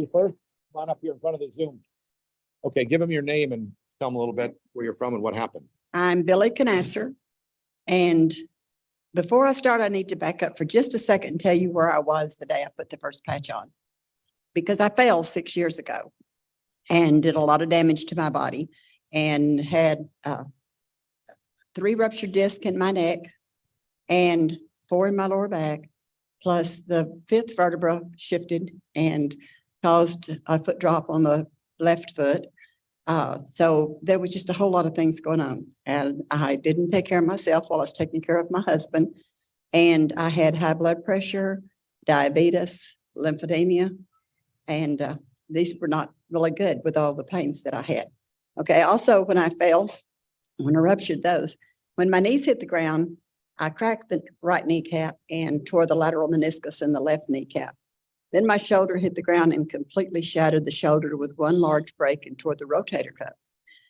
You first, come on up here in front of the Zoom. Okay, give them your name and tell them a little bit where you're from and what happened. I'm Billy Knatzer. And before I start, I need to back up for just a second and tell you where I was the day I put the first patch on. Because I fell 6 years ago and did a lot of damage to my body and had 3 ruptured discs in my neck and 4 in my lower back, plus the 5th vertebra shifted and caused a foot drop on the left foot. So there was just a whole lot of things going on, and I didn't take care of myself while I was taking care of my husband. And I had high blood pressure, diabetes, lymphedema, and these were not really good with all the pains that I had. Okay. Also, when I fell, when I ruptured those, when my knees hit the ground, I cracked the right kneecap and tore the lateral meniscus in the left kneecap. Then my shoulder hit the ground and completely shattered the shoulder with one large break and tore the rotator cuff.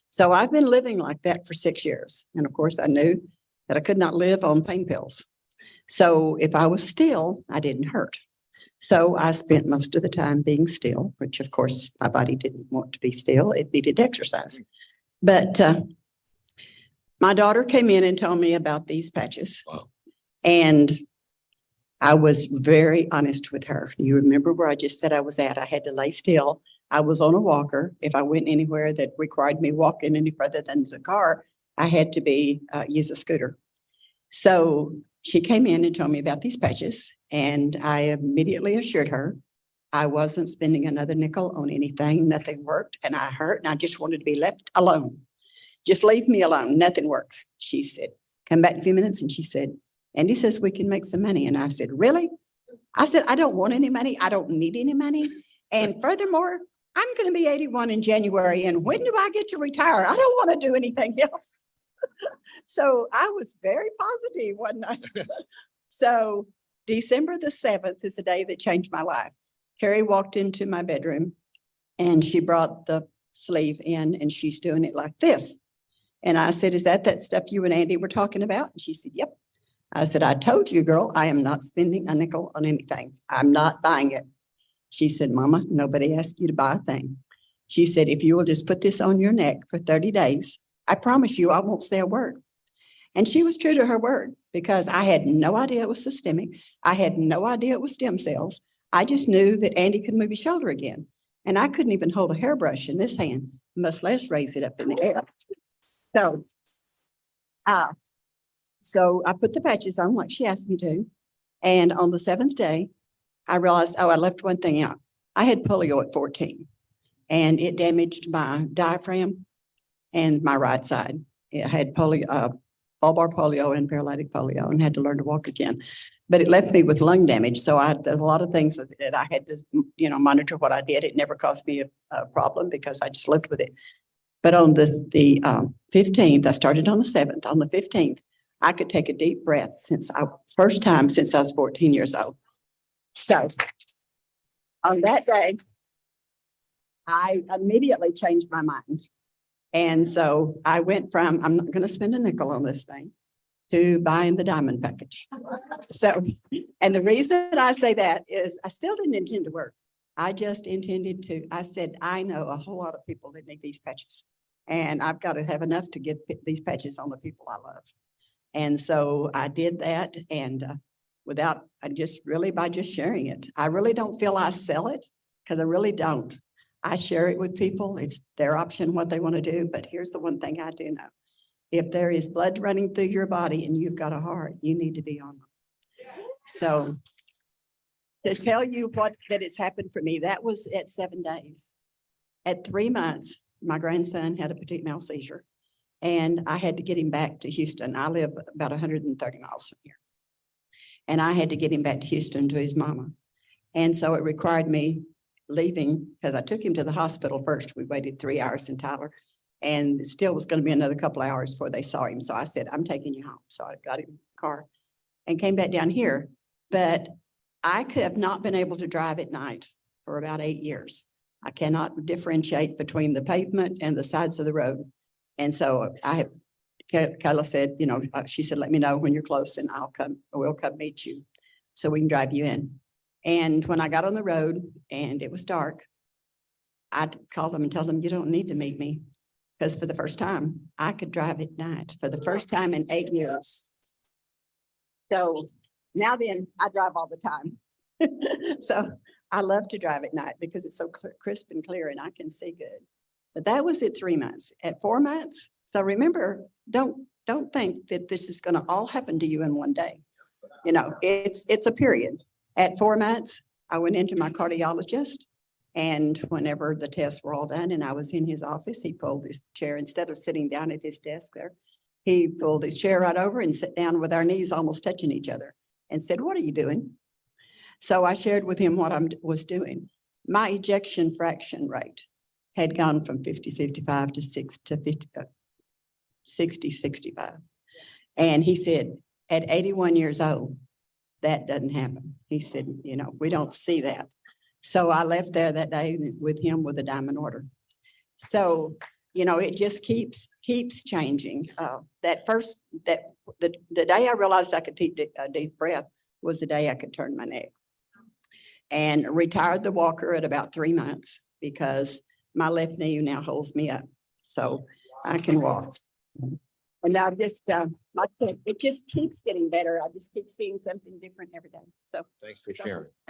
So I've been living like that for 6 years. And of course, I knew that I could not live on pain pills. So if I was still, I didn't hurt. So I spent most of the time being still, which of course my body didn't want to be still. It needed exercise. But my daughter came in and told me about these patches. Wow. And I was very honest with her. You remember where I just said I was at? I had to lay still. I was on a walker. If I went anywhere that required me walking any further than the car, I had to use a scooter. So she came in and told me about these patches, and I immediately assured her I wasn't spending another nickel on anything. Nothing worked, and I hurt, and I just wanted to be left alone. Just leave me alone. Nothing works. She said, come back in a few minutes. And she said, Andy says we can make some money. And I said, really? I said, I don't want any money. I don't need any money. And furthermore, I'm going to be 81 in January. And when do I get to retire? I don't want to do anything else. So I was very positive one night. So December the 7th is the day that changed my life. Carrie walked into my bedroom and she brought the sleeve in and she's doing it like this. And I said, is that stuff you and Andy were talking about? And she said, yep. I said, I told you, girl, I am not spending a nickel on anything. I'm not buying it. She said, Mama, nobody asked you to buy a thing. She said, if you will just put this on your neck for 30 days, I promise you I won't say a word. And she was true to her word because I had no idea it was systemic. I had no idea it was stem cells. I just knew that Andy could move his shoulder again. And I couldn't even hold a hairbrush in this hand, much less raise it up in the air. So I put the patches on like she asked me to. And on the 7th day, I realized, I left one thing out. I had polio at 14 and it damaged my diaphragm and my right side. It had polio, bulbar polio and paralytic polio, and had to learn to walk again. But it left me with lung damage. So there's a lot of things that I had to, monitor what I did. It never caused me a problem because I just lived with it. But on the 15th, I started on the 7th. On the 15th, I could take a deep breath first time since I was 14 years old. So on that day, I immediately changed my mind. And so I went from, I'm not going to spend a nickel on this thing, to buying the diamond package. So, and the reason I say that is I still didn't intend to work. I just intended to, I said, I know a whole lot of people that need these patches. And I've got to have enough to get these patches on the people I love. And so I did that, and by just sharing it. I really don't feel I sell it because I really don't. I share it with people. It's their option what they want to do. But here's the one thing I do know. If there is blood running through your body and you've got a heart, you need to be on them. So to tell you that it's happened for me, that was at 7 days. At 3 months, my grandson had a petit mal seizure. And I had to get him back to Houston. I live about 130 miles from here. And I had to get him back to Houston to his mama. And so it required me leaving because I took him to the hospital first. We waited 3 hours in Tyler, and it still was going to be another couple of hours before they saw him. So I said, I'm taking you home. So I got him in the car and came back down here. But I could have not been able to drive at night for about 8 years. I cannot differentiate between the pavement and the sides of the road. And so Kayla said, she said, let me know when you're close and we'll come meet you so we can drive you in. And when I got on the road and it was dark, I called them and told them, you don't need to meet me. Because for the first time, I could drive at night for the first time in 8 years. So now then, I drive all the time. So I love to drive at night because it's so crisp and clear and I can see good. But that was at 3 months. At 4 months, so remember, don't think that this is going to all happen to you in one day. You know, it's a period. At 4 months, I went into my cardiologist, and whenever the tests were all done and I was in his office, he pulled his chair, instead of sitting down at his desk there, he pulled his chair right over and sat down with our knees almost touching each other and said, "What are you doing?" So I shared with him what I was doing. My ejection fraction rate had gone from 50-55 to 60-65. And he said, at 81 years old, that doesn't happen. He said, you know, we don't see that. So I left there that day with him with a diamond order. So, you know, it just keeps changing. The day I realized I could take a deep breath was the day I could turn my neck. And retired the walker at about 3 months because my left knee now holds me up. So I can walk. And I just, like I said, it just keeps getting better. I just keep seeing something different every day. So Thanks for sharing.